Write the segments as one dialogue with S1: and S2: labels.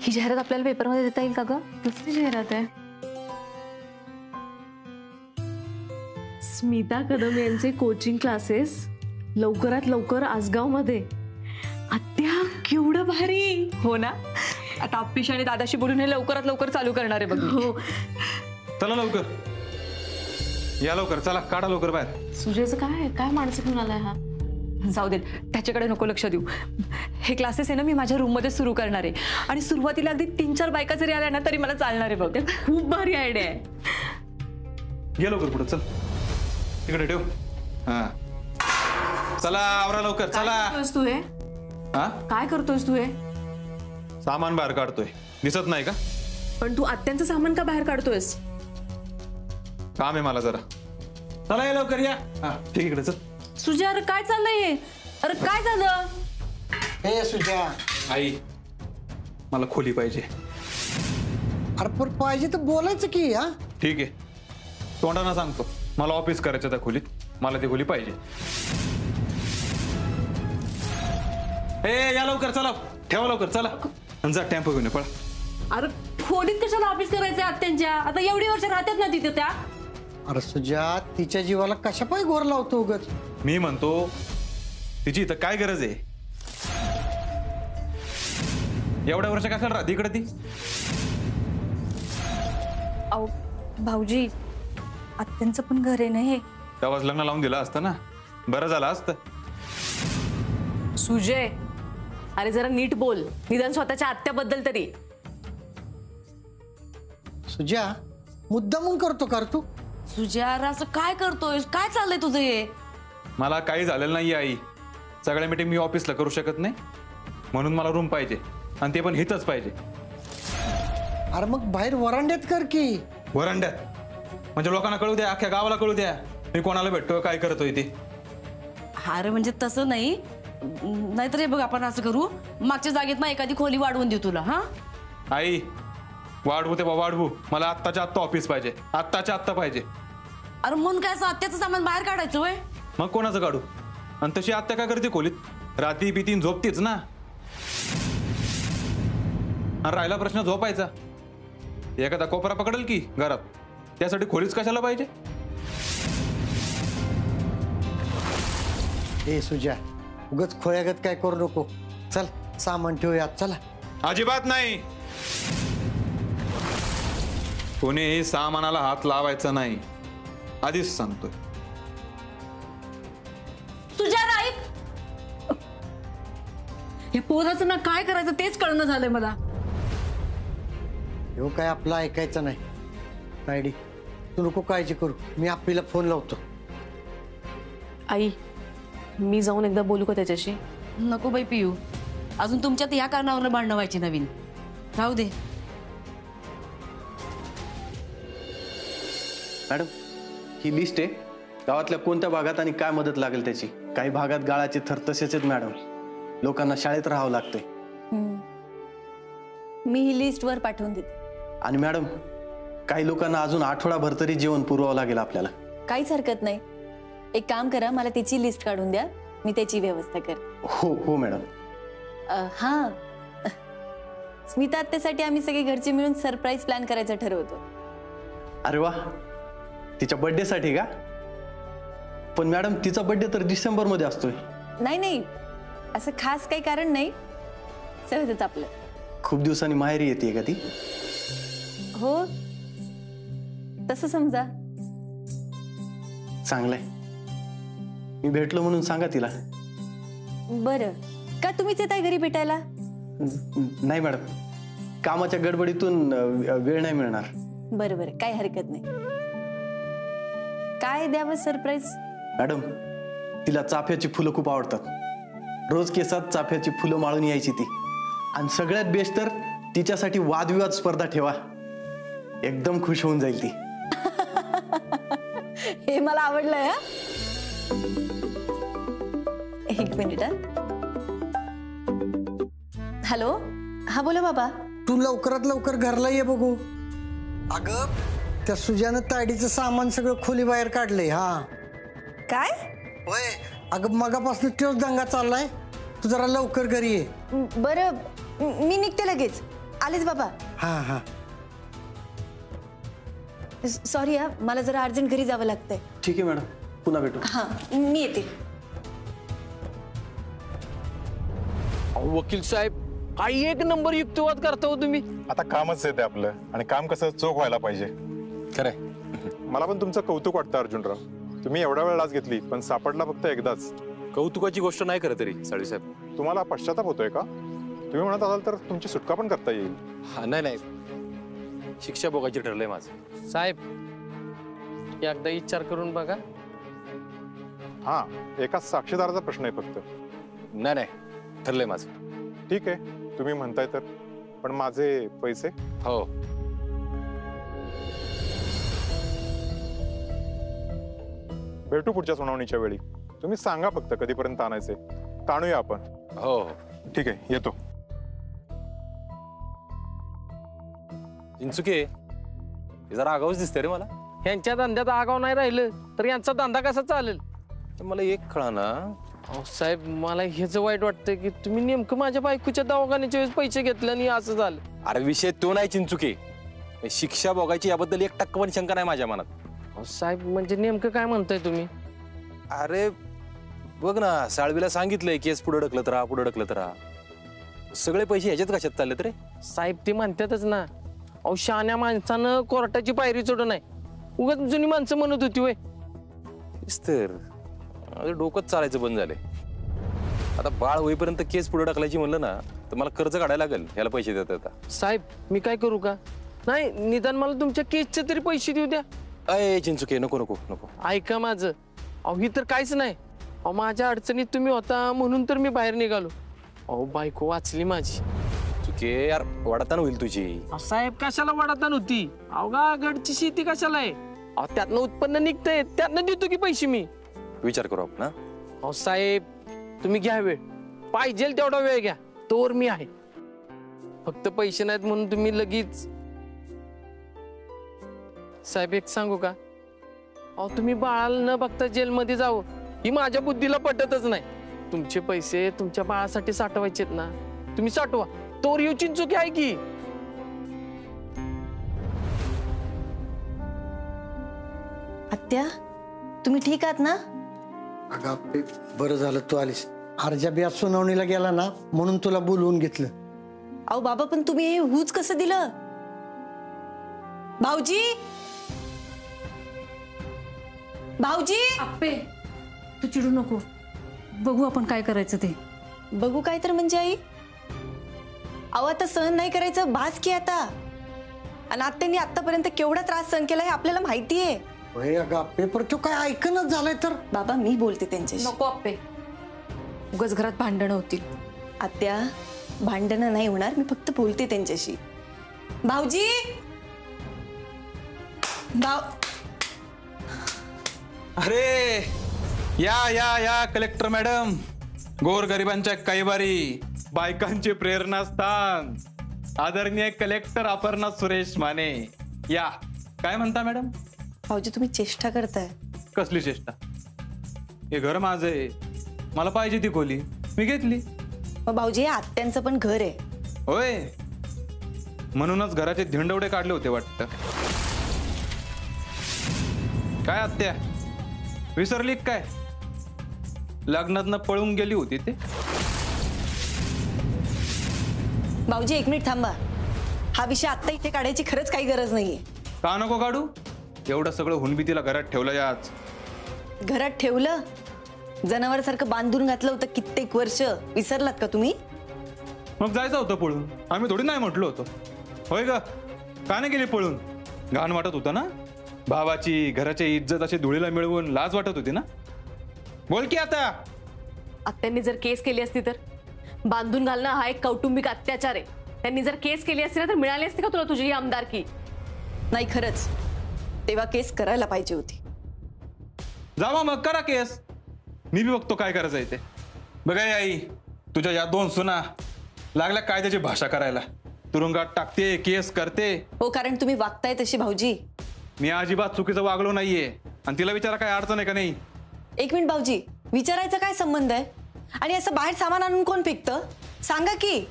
S1: ही जाहिरात आपल्याला पेपरमध्ये देता येईल का ग?
S2: कसली जाहिरात आहे? स्मिता कदम यांचे कोचिंग क्लासेस लवकरात लवकर आसगाव मध्ये. आत्या केवढं भारी.
S1: हो ना. आता अप्पीश आणि दादाशी बोलून हे लवकरात लवकर चालू करणार आहे बघ.
S2: हो
S3: चला लवकर या, लवकर चला, काढा लवकर बाहेर.
S2: सुजयचं काय काय माणसं घेऊन आलाय हा?
S1: जाऊ देत, त्याच्याकडे नको लक्ष देऊ. हे क्लासेस आहे ना मी माझ्या रूम मध्ये सुरू करणार आहे आणि सुरुवातीला अगदी 3-4 बायका जरी आल्या ना तरी मला चालणार आहे बघ.
S2: खूप भारी आयडिया आहे.
S3: ये लवकर पुढे, चल तिकडे ठेव. हा चला आवरा लवकर, चला.
S2: तू हे
S3: हा
S2: काय करतोयस तू हे?
S3: सामान बाहेर काढतोय, दिसत नाही का?
S2: पण तू आत्यांचं सामान का बाहेर काढतोयस?
S3: काम आहे मला जरा. चला ये लवकर या. हा ठीक, इकडे चल.
S2: सुजय अरे काय चाललंय हे? अरे काय झालं?
S4: हे सुजा,
S3: आई मला खोली पाहिजे.
S4: अरे पण पाहिजे तर बोलायचं की. हा
S3: ठीक आहे, तोंडाना सांगतो. मला ऑफिस करायचं त्या खोलीत, मला ती खोली पाहिजे. ए या लवकर, चला ठेवा लवकर, चला. आणि जा टेम्पो घेऊन ये, पळा.
S2: अरे खोलीत कशाला ऑफिस करायचंय आत्यांच्या? आता एवढी वर्ष राहतात ना तिथे त्या.
S4: अरे सुजा, तिच्या जीवाला कशा पाय घोर लावतो उगच?
S3: मी म्हणतो तिची इथं काय गरज आहे? एवढ्या वर्ष कशाला राहते इकडे ती?
S1: अहो भाऊजी, आत्यांचं पण घर आहे ना हे.
S3: तेव्हाच लग्न लावून दिलं असतं ना, बरं झालं असतं.
S2: सुजय अरे जरा नीट बोल, निदान स्वतःच्या आत्याबद्दल तरी.
S4: सुजा मुद्दामून करतो कर तू?
S2: सुजय अरे असं काय करतोय? काय चाललंय तुझं हे?
S3: मला काही झालेलं नाही आई. सगळ्या मीटिंग मी ऑफिसला करू शकत नाही, म्हणून मला रूम पाहिजे आणि ते पण हिथंच पाहिजे.
S4: अरे मग बाहेर वरांड्यात कर की.
S3: वरांड्यात म्हणजे लोकांना कळू द्या, अख्ख्या गावाला कळू द्या मी कोणाला भेटतोय, काय करतोय ते.
S2: अरे म्हणजे तसं नाही, नाहीतर हे बघ आपण असं करू, मागच्या जागेत ना एखादी खोली वाढवून देऊ तुला. हा
S3: आई वाढवू ते वाढवू, मला आत्ताच्या आत्ता ऑफिस पाहिजे, आत्ताच्या आत्ता पाहिजे.
S2: अरे म्हणून काय असं आत्याचं सामान बाहेर काढायचं वय?
S3: मग कोणाचं काढू? आणि तशी आत्या काय करते खोलीत? रात्री पितीन झोपतीच ना. आणि राहिला प्रश्न झोपायचा, एखादा कोपरा पकडेल की घरात, त्यासाठी खोलीच कशाला पाहिजे?
S4: ए सुजा, उगच खोयागत काय करू नको. चल सामान ठेवूयात, चला.
S3: अजिबात नाही. कोणीही सामानाला हात लावायचा नाही, आधीच सांगतोय.
S2: तुझ्या ऐक, हे पोराचं ना काय करायचं तेच कळणं झालंय मला.
S4: हो काय आपलं ऐकायचं नाही. तायडी तू नको काळजी करू, मी आपलीला फोन लावतो.
S2: आई मी जाऊन एकदा बोलू का त्याच्याशी? नको बाई पियू, अजून तुमच्यात या कारणावर भांडणं व्हायची नवीन. राहू दे.
S5: मॅडम ही लिस्ट आहे, गावातल्या कोणत्या भागात आणि काय मदत लागेल त्याची. काही भागात गाळाचे थर तसेच आहेत मॅडम, लोकांना शाळेत राहावं लागतंय.
S1: मी ही लिस्ट वर पाठवून देते.
S5: आणि मॅडम काही लोकांना अजून आठवडाभर तरी जेवण पुरवावं लागेल आपल्याला.
S1: काहीच हरकत नाही. एक काम करा, मला त्याची लिस्ट काढून द्या, मी त्याची व्यवस्था करते.
S5: हो हो मॅडम.
S1: हा स्मिता आत्यासाठी आम्ही सगळे घरचे मिळून सरप्राईज प्लॅन करायचं ठरवतो.
S5: अरे वा, तिच्या बर्थडे साठी का? पण मॅडम तिचा बर्थडे तर डिसेंबर मध्ये असतोय.
S1: नाही नाही, असं खास काही कारण नाही, सहजच आपलं.
S5: खूप दिवसांनी माहेरी येते का ती?
S1: हो तसं समजा.
S5: चांगलंय, मी भेटलो म्हणून सांगा तिला.
S1: बरं, का तुम्हीच येताय घरी भेटायला?
S5: नाही मॅडम, कामाच्या गडबडीतून वेळ नाही मिळणार.
S1: बरं बरं, काही हरकत नाही. काय द्यावं सरप्राईज?
S5: मॅडम तिला चाफ्याची फुलं खूप आवडतात. रोज केसात चाफ्याची फुलं माळून यायची ती. आणि सगळ्यात बेस्ट तर तिच्यासाठी वादविवाद स्पर्धा ठेवा, एकदम खुश होऊन जाईल ती.
S1: हे मला आवडलंय. एक मिनिट. हॅलो, हा बोला बाबा.
S4: तू लवकरात लवकर घरला ये बघू. अगं त्या सुजानं तायडीचं सामान सगळं खोली बाहेर काढलंय. हा
S1: काय?
S4: होय अगं मगापासून तोच दंगा चाललाय. तू जरा लवकर घरी ये.
S1: बरं मी निघते लगेच.
S6: आलेच बाबा.
S4: हा हा.
S6: सॉरी हा, मला जरा अर्जंट घरी जावं लागतंय.
S5: ठीक आहे मॅडम, पुन्हा भेटू.
S6: हा मी येते.
S7: वकील साहेब काही एक नंबर युक्तिवाद करता हो तुम्ही.
S8: आता कामच आहे ते आपलं, आणि काम कसं चोख व्हायला पाहिजे.
S7: खरंय.
S8: मला पण तुमचं कौतुक वाटतं अर्जुनराव. तुम्ही एवढा वेळ लाच घेतली पण सापडला फक्त एकदाच.
S7: कौतुकाची गोष्ट नाही खरं तरी साळवी साहेब.
S8: तुम्हाला पश्चाताप होतोय का? तुम्ही म्हणत असाल तर तुमची सुटका पण करता येईल.
S7: हा नाही नाही, शिक्षा भोगायची ठरलंय माझं. साहेब एकदा विचार करून बघा.
S8: हा, एका साक्षीदाराचा प्रश्न आहे फक्त.
S7: नाही नाही, ठरलंय माझं.
S8: ठीक आहे, तुम्ही म्हणताय तर. पण माझे पैसे?
S7: हो.
S8: भेटू पुढच्या सुनावणीच्या वेळी. तुम्ही सांगा फक्त कधीपर्यंत आणायचे. ताणूया आपण.
S7: हो हो.
S8: ठीक आहे, येतो.
S7: चिंचुके हे जरा आगाऊच दिसते रे मला. यांच्या धंद्यात आगाव नाही राहिलं तर यांचा धंदा कसा चालेल. तर मला एक कळा ना साहेब, मला हेच वाईट वाटतं की तुम्ही नेमकं माझ्या बायकोच्या दवाखान्याच्या वेळेस पैसे घेतले आणि असं झालं. अरे विषय तो नाही चिंचुके, शिक्षा भोगायची याबद्दल 1% पण शंका नाही माझ्या मनात. साहेब म्हणजे नेमकं काय म्हणताय तुम्ही? अरे बघ ना, साळवीला सांगितलंय केस पुढे ढकलत राहा, पुढे ढकलत राहा. सगळे पैसे ह्याच्यात कशात चाललेत रे? साहेब ते म्हणतातच ना, अहो शहाण्या माणसानं कोर्टाची पायरी चढू नाही. उगाच जुनी माणसं म्हणत होती वय. तर डोकंच चालायचं बंद झाले. आता बाळ होईपर्यंत केस पुढे ढकलायची म्हणलं ना तर मला कर्ज काढायला लागेल याला पैसे देता येता. साहेब मी काय करू का? नाही निदान मला तुमच्या केसचे तरी पैसे देऊ द्या. अय चिंचुके, नको नको नको. ऐका माझं, अहो ही तर काहीच नाही. अहो माझ्या अडचणीत तुम्ही होता म्हणून तर मी बाहेर निघालो. अहो बायको वाचली माझी. चुके यार, वडातान होईल तुझी. साहेब कशाला वडातान होती? अवघा गडची शेती कशाला आहे? अहो त्यातनं उत्पन्न निघतंय, त्यातनं देतो की पैसे मी. विचार करू आपण. अहो साहेब तुम्ही घ्या वेळ, पाहिजे तेवढा वेळ घ्या, तोवर मी आहे. फक्त पैसे नाहीत म्हणून तुम्ही लगेच. साहेब एक सांगू का, अहो तुम्ही बाळाला न बघता जेलमध्ये जावं ही माझ्या बुद्धीला पटतच नाही. तुमचे पैसे तुमच्या बाळासाठी साठवायचेत ना, तुम्ही साठवा. तोर येऊ चिंचुकी आहे की.
S6: आत्या तुम्ही ठीक आहात ना?
S4: अगं आपे, बरं झालं तू आलीस. अर्जा बी आज सुनावणीला गेला ना म्हणून तुला बोलवून घेतलं.
S6: अहो बाबा पण तुम्ही हे हूच कसं दिलं? भाऊजी, भाऊजी.
S2: आप्पे तू चिडू नको, बघू आपण काय करायचं ते.
S6: बघू काय तर म्हणजे आई, अहो आता सहन नाही करायचं भास की आता. आणि आत्यांनी आतापर्यंत केवढा त्रास सहन केला हे आपल्याला माहितीये.
S4: होय अगं आपे, पर तो काय ऐकणच झालंय तर.
S6: बाबा मी बोलते त्यांच्याशी.
S1: नको आप्पे, उगाच घरात भांडणं होतील.
S6: आत्या भांडणं नाही होणार, मी फक्त बोलते त्यांच्याशी. भाऊजी, भाऊ.
S3: अरे या या या कलेक्टर मॅडम, गोरगरिबांच्या कैवारी, बायकांचे प्रेरणास्थान, आदरणीय कलेक्टर अपर्णा सुरेश माने. या, काय म्हणता मॅडम?
S6: भाऊजी तुम्ही चेष्टा करताय.
S3: कसली चेष्टा? हे घर माझं आहे, मला पाहिजे ती खोली मी घेतली.
S6: मग भाऊजी हे आत्यांचं पण घर आहे.
S3: होय, म्हणूनच घराचे धिंडवडे काढले होते वाटतं. काय आत्या विसरली काय? लग्नातनं पळून गेली होती ते.
S6: भाऊजी एक मिनिट थांबा, हा विषय आत्ता इथे काढायची खरंच काही गरज नाहीये.
S3: का नको काढू? एवढं सगळं हुनबी तिला घरात ठेवलं आज.
S6: घरात ठेवलं? जनावरासारखं बांधून घातलं होतं कित्येक वर्ष, विसरलात का तुम्ही?
S3: मग जायचं होतं पळून, आम्ही थोडी नाही म्हटलो होतो. होय ग, का नाही गेली पळून? घाण वाटत होतं ना? भावाची घराची इज्जत अशी धुळीला मिळवून लाज वाटत होती ना? बोल की आता.
S2: आत्यांनी जर केस केली असती तर? बांधून घालणं हा एक कौटुंबिक अत्याचार आहे. त्यांनी जर केस केली असती ना तर मिळाली असती का तुला तुझी ही आमदारकी?
S6: नाही खरंच, तेव्हा केस करायला पाहिजे होती.
S3: जावा मग करा केस, मी बी बघतो काय करायचं आहे ते. बघा आई, तुझ्या या 2 सुना लागल्या कायद्याची भाषा करायला. तुरुंगात टाकते, केस करते.
S6: हो, कारण तुम्ही वागताय तशी भाऊजी.
S3: मी अजिबात चुकीचं वागलो नाहीये, आणि तिला विचारा काय अडचण आहे का नाही.
S6: एक मिनिट भाऊजी, विचारायचा काय संबंध आहे? आणि असं बाहेर सामान आणून कोण फेकतं? सांगा की.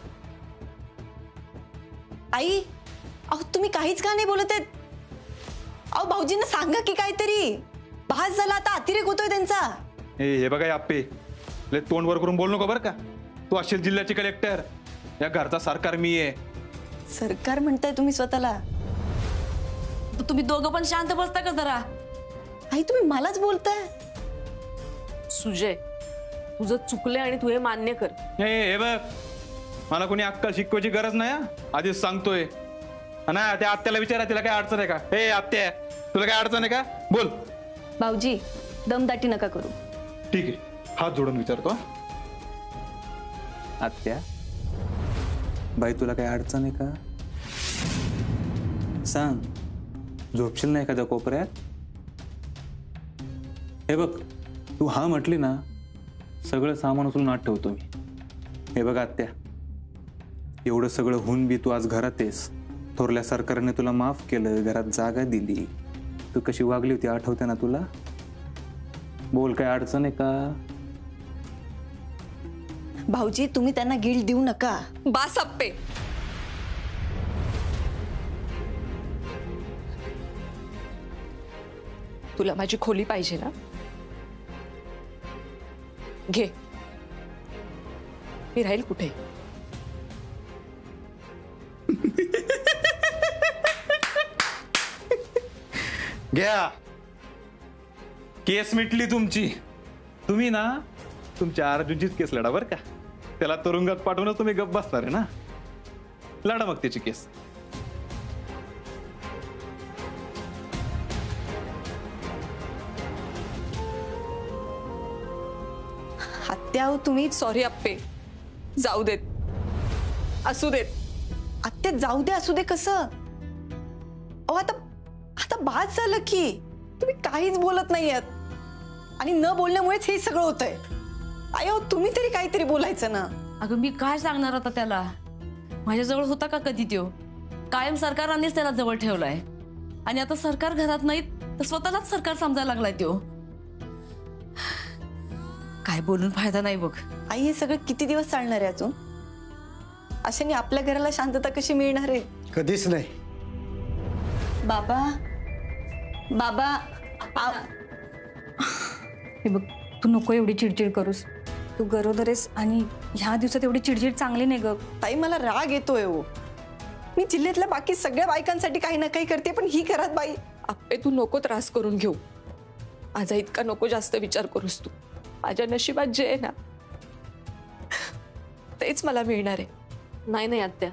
S6: आई, अहो तुम्ही काहीच का नाही बोलत आहेत? अहो भाऊजींना सांगा की काहीतरी. भास झाला, आता अतिरेक होतोय त्यांचा.
S3: हे बघा या आप्पे, लय तोंड वर करून बोल नको बरं का. तू असशील जिल्ह्याची कलेक्टर, या घरचा सरकार मी आहे.
S6: सरकार म्हणताय तुम्ही स्वतःला?
S2: तुम्ही दोघं पण शांत बसता का जरा?
S6: आई तुम्ही मलाच बोलताय?
S2: सुजय, तुझं चुकलंय आणि तू हे मान्य कर.
S3: हे बघ, मला कोणी अक्कल शिकवायची गरज नाही हा. आधीच सांगतोय ना. त्या आत्याला विचारा, तिला काय अडचण आहे का? हे आत्या, तुला काय अडचण आहे का? बोल.
S6: भाऊजी दमदाटी नका करू.
S3: ठीक आहे, हात जोडून विचारतो हा. आत्या, बाई तुला काय अडचण आहे का? सांग, झोपशील ना एखाद्या कोपऱ्यात? हे बघ, तू हा म्हटली ना, सगळं सामान उचलून आत ठेवतो मी. हे बघ आत्या, एवढं सगळं होऊन बी तू आज घरात आहेस. थोरल्या सरकारने तुला माफ केलं, घरात जागा दिली. तू कशी वागली होती आठवते ना तुला? बोल, काय अडचण आहे का?
S6: भाऊजी तुम्ही त्यांना गिल्ट देऊ नका.
S1: बास आप्पे. तुला माझी खोली पाहिजे ना? घे. मी राहील कुठे?
S3: घ्या, केस मिटली तुमची. तुम्ही ना तुमच्या अर्जुनचीच केस लढा बरं का. त्याला तुरुंगात पाठवूनच तुम्ही गप्प बसणार आहे ना. लढा मग त्याची केस.
S6: आत्या अहो तुम्ही.
S1: सॉरी आप्पे, जाऊ देत, असू देत.
S6: आत्या जाऊ दे असू दे कसं? अहो आता आता बाद झालं की. तुम्ही काहीच बोलत नाहीयेत आणि न बोलण्यामुळेच हे सगळं होतंय. आई अहो तुम्ही तरी काहीतरी बोलायचं ना.
S2: अगं मी काय सांगणार आता त्याला? माझ्याजवळ होता का कधी त्यो? कायम सरकारानेच त्याला जवळ ठेवलाय आणि आता सरकार घरात नाहीत तर स्वतःलाच सरकार समजायला लागलाय त्यो. काय बोलून फायदा नाही बघ.
S6: आई हे सगळं किती दिवस चालणार आहे अजून? अशाने आपल्या घराला शांतता कशी मिळणार आहे?
S4: कधीच नाही.
S6: बाबा बाबा
S1: हे बघ, तू नको एवढी चिडचिड करूस. तू गरोदर आहेस आणि ह्या दिवसात एवढी चिडचिड चांगली नाही ग.
S6: ताई मला राग येतोय हो. मी जिल्ह्यातल्या बाकी सगळ्या बायकांसाठी काही ना काही करते, पण ही घरात बाई.
S1: आप्पे तू नको त्रास करून घेऊ. माझा इतका नको जास्त विचार करूस तू. माझ्या नशिबात जे आहे ना तेच मला मिळणार आहे.
S2: नाही नाही आत्या,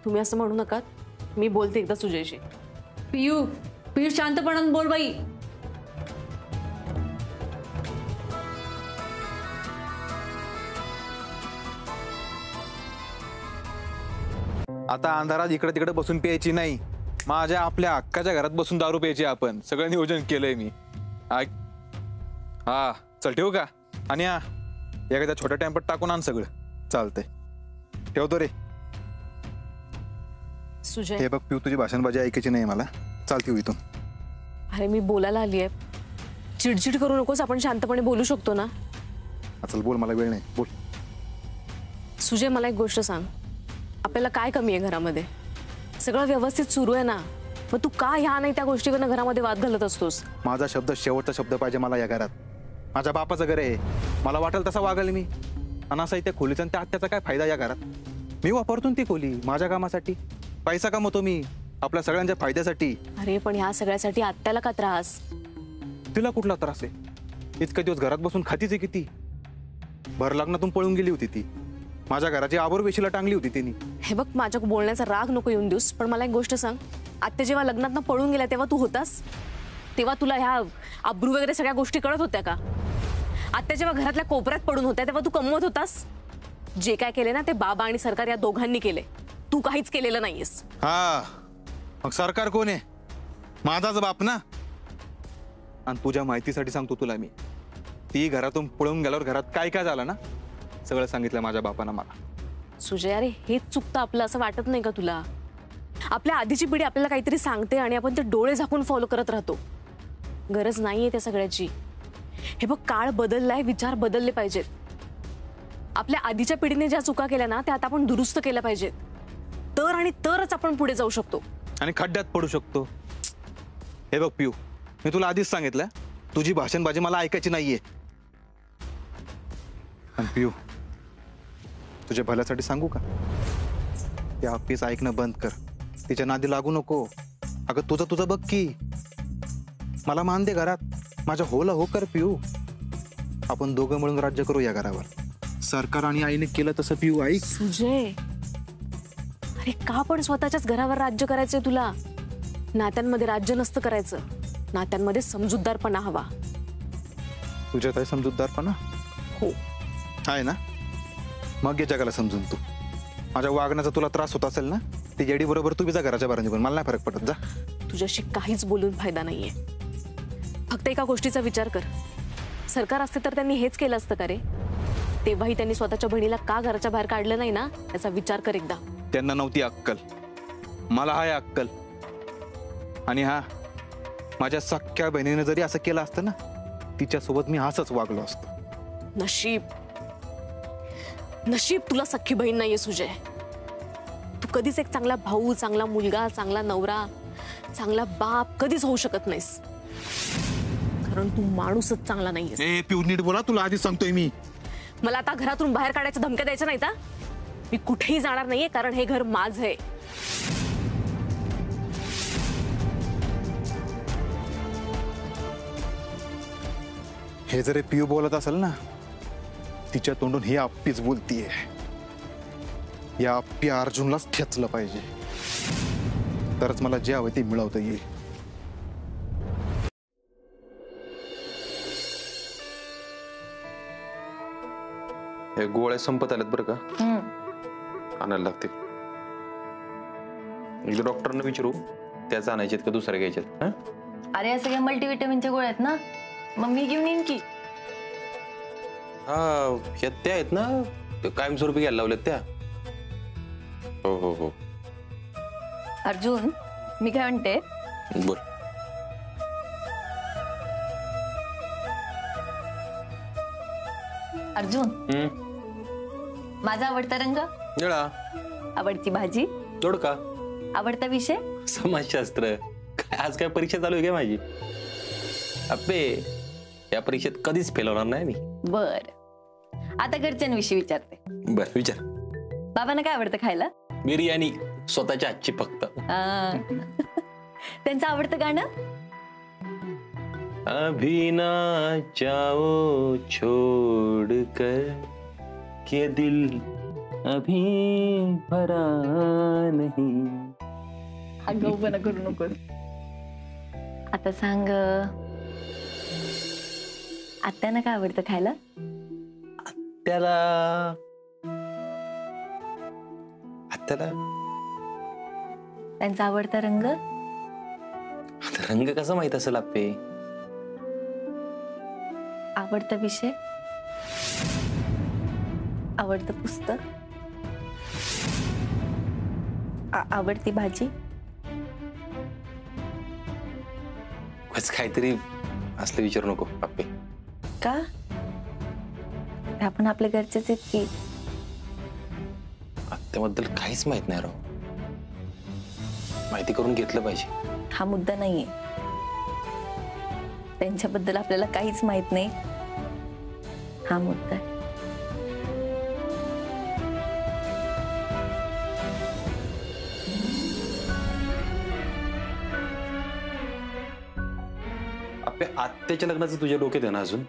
S2: तुम्ही असं म्हणू नका. मी बोलते एकदा सुजयशी. पियू, पियू शांतपणाने बोल बाई.
S3: आता अंधारात इकडे तिकडे बसून प्यायची नाही. माझ्या आपल्या हक्काच्या घरात बसून दारू प्यायची. आपण सगळं नियोजन केलंय मी. हा चल ठेवू का? आणि हा एखाद्या छोट्या टॅम्पात टाकून आण सगळं. चालतंय, ठेवतो रे.
S2: सुजय,
S3: हे बघ पिऊ, तुझी भाषणबाजी ऐकायची नाही मला. चालते इथून.
S2: अरे मी बोलायला आली आहे. चिडचिड करू नकोस. आपण शांतपणे बोलू शकतो ना?
S3: चल बोल, मला वेळ नाही. बोल.
S2: सुजय, मला एक गोष्ट सांग. आपल्याला काय कमी आहे घरामध्ये? सगळं व्यवस्थित सुरू आहे ना? मग तू का ह्या नाही त्या गोष्टीवरनं घरामध्ये वाद घालत असतोस?
S3: माझा शब्द शेवटचा शब्द पाहिजे मला या घरात. माझ्या बापाचं घर आहे, मला वाटेल तसा वागेल मी. आणि असं त्या खोलीचा आणि त्या आत्याचा काय फायदा या घरात? मी वापरतो ती खोली माझ्या कामासाठी. पैसा कमवतो मी आपल्या सगळ्यांच्या फायद्यासाठी.
S2: अरे पण ह्या सगळ्यासाठी आत्याला का त्रास?
S3: तिला कुठला त्रास आहे? इतके दिवस घरात बसून खातीच आहे किती. भर लग्नातून पळून गेली होती ती. माझ्या घराची आबरू वेशीला टांगली होती तिने.
S2: हे बघ, माझ्या बोलण्याचा राग नको येऊन देऊस, पण मला एक गोष्ट सांग. आत्या जेव्हा लग्नातनं पळून गेल्या तेव्हा तू होतास? तेव्हा तुला ह्या आबरू वगैरे सगळ्या गोष्टी कळत होत्या का? आत्या जेव्हा घरातल्या कोपऱ्यात पडून होत्या तेव्हा तू कमवत होतास? जे काय केले ना ते बाबा आणि सरकार या दोघांनी केले. तू काहीच केलेलं नाहीयेस.
S3: हा, मग सरकार कोण आहे? माझाच बाप ना. आणि तुझ्या माहितीसाठी सांगतो तुला मी, ती घरातून पळून गेल्यावर घरात काय काय झालं ना सगळं सांगितलं माझ्या बापानं मला.
S2: सुजय, अरे हेच चुकतं आपलं, असं वाटत नाही का तुला? आपल्या आधीची पिढी आपल्याला काहीतरी सांगते आणि आपण ते डोळे झाकून फॉलो करत राहतो. गरज नाहीये त्या सगळ्याची. हे बघ, काळ बदललाय, विचार बदलले पाहिजेत. आपल्या आधीच्या पिढीने ज्या चुका केल्या ना त्या आता आपण दुरुस्त केल्या पाहिजेत. तर आणि तरच आपण पुढे जाऊ शकतो.
S3: आणि खड्ड्यात पडू शकतो. हे बघ पिऊ, मी तुला आधीच सांगितलं तुझी भाषणबाजी मला ऐकायची नाहीये. आणि पिऊ, तुझ्या भल्यासाठी सांगू का, त्या अप्पीच ऐकणं बंद कर. तिच्या नादी लागू नको. अगं तुझं बघ की, मला मान दे घरात. माझ्या होला हो कर पिऊ. आपण दोघं मिळून राज्य करू या घरावर. सरकार आणि आईने केलं तसं पिऊ ऐक.
S2: सुजय, अरे का पण स्वतःच्याच घरावर राज्य करायचंय तुला? नात्यांमध्ये राज्य नसतं करायचं, नात्यांमध्ये समजूतदारपणा हवा.
S3: तुझ्यात आहे समजूतदारपणा?
S2: हो.
S3: आहे ना? मग ये जगाला समजून तू. माझ्या वागण्याचा तुला त्रास होत असेल ना, ती येडी बरोबर तू बी जा घराच्या बाहेर निघून. मला नाही फरक पडत. जा.
S2: तुझ्याशी काहीच बोलून फायदा नाहीये. फक्त एका गोष्टीचा विचार कर. सरकार असते तर त्यांनी हेच केलं असतं का रे? तेव्हाही त्यांनी स्वतःच्या बहिणीला का घराच्या बाहेर काढलं नाही ना, याचा विचार कर एकदा.
S3: त्यांना नव्हती अक्कल, मला हाय अक्कल. आणि हा, माझ्या सख्ख्या बहिणीने जरी असं केलं असतं ना, तिच्यासोबत मी असंच वागलो असतो.
S2: नशीब नशीब तुला सख्खी बहीण नाहीये सुजय. तू कधीच एक चांगला भाऊ, चांगला मुलगा, चांगला नवरा, चांगला बाप कधीच होऊ शकत नाहीस, कारण तू माणूसच चांगला नाहीयेस.
S3: ए पिऊ, नीट बोला. तुला आधीच सांगतोय मी.
S2: मला आता घरातून बाहेर काढायच्या धमक्या द्यायच्या नाहीत. मी कुठेही जाणार नाहीये, कारण हे घर माझं आहे.
S3: हे जरी पिऊ बोलत असेल ना, तिच्या तोंडून ही अप्पीच बोलतीये. या अप्पी अर्जुनलाच ठेचलं पाहिजे, तरच मला जे हवं ते मिळवता येईल.
S7: हे गोळ्या संपत आल्यात बरं का, आणायला लागते. एकदा डॉक्टरना विचारू, त्याच आणायचे का दुसऱ्या घ्यायच्यात?
S1: अरे या सगळ्या मल्टीव्हिटॅमिनच्या गोळ्या आहेत ना, मग मी घेऊन येईन की.
S7: हा, ह्या त्या आहेत ना, ते कायमस्वरूपी घ्यायला लावल्यात त्या. हो हो हो.
S1: अर्जुन, मी काय म्हणते,
S7: बर.
S1: अर्जुन, माझा आवडता रंग,
S7: निळा.
S1: आवडती भाजी,
S7: दोडका.
S1: आवडता विषय,
S7: समाजशास्त्र. काय आज काय परीक्षा चालू आहे काय माझी? अप्पे, या परीक्षेत कधीच फेल होणार नाही मी.
S1: बर. आता घरच्यांविषयी विचारते.
S7: बर, विचार.
S1: बाबांना काय आवडतं खायला?
S7: बिर्याणी, स्वतःच्या हातची फक्त.
S1: त्यांचं आवडतं गाणं?
S7: अभी ना जाओ छोड़ कर के दिल अभी भरा नहीं.
S1: आगाऊपणा करू नको. आता सांग, आत्यानं काय आवडतं खायला?
S7: त्याला
S1: त्यांचा आवडता रंग?
S7: रंग कसा माहित असेल अप्पे?
S1: आवडता विषय? आवडतं पुस्तक? आवडती भाजी?
S7: काहीतरी असलं विचारू नको अप्पे.
S1: का? आपण आपल्या घरचेच आहेत की.
S7: त्याबद्दल काहीच माहित नाही राव. माहिती करून घेतलं पाहिजे.
S1: हा मुद्दा नाहीये. त्यांच्याबद्दल आपल्याला काहीच माहित नाही, हा मुद्दा आहे.
S7: आपल्या आत्याच्या लग्नाचं तुझ्या डोक्यात आहे ना अजून?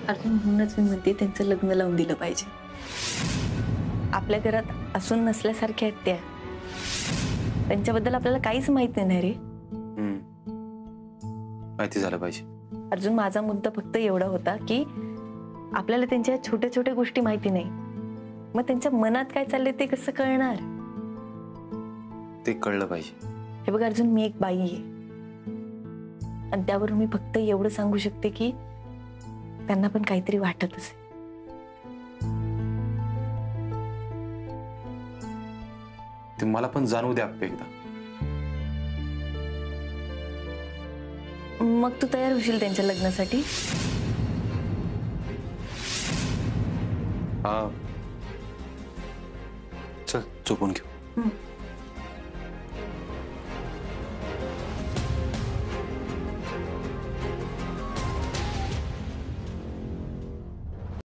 S1: अजून म्हणूनच मी म्हणते त्यांचं लग्न लावून दिलं पाहिजे. आपल्या घरात असून नसल्यासारख्या आहेत त्या. त्यांच्याबद्दल आपल्याला काहीच माहित नाही रे.
S7: माहिती झालं पाहिजे.
S1: अर्जुन, माझा मुद्दा फक्त एवढा होता की आपल्याला त्यांच्या छोट्या छोट्या गोष्टी माहिती नाही, मग त्यांच्या मनात काय चाललंय ते कसं कळणार?
S7: ते कळलं पाहिजे.
S1: हे बघ अर्जुन, मी एक बाई आहे आणि त्यावरून मी फक्त एवढं सांगू शकते की त्यांना पण काहीतरी वाटत असेल.
S7: ते मला पण जाणवू द्या अप्पे एकदा.
S1: मग तू तयार होशील त्यांच्या लग्नासाठी?
S7: हा चल झोपून घेऊ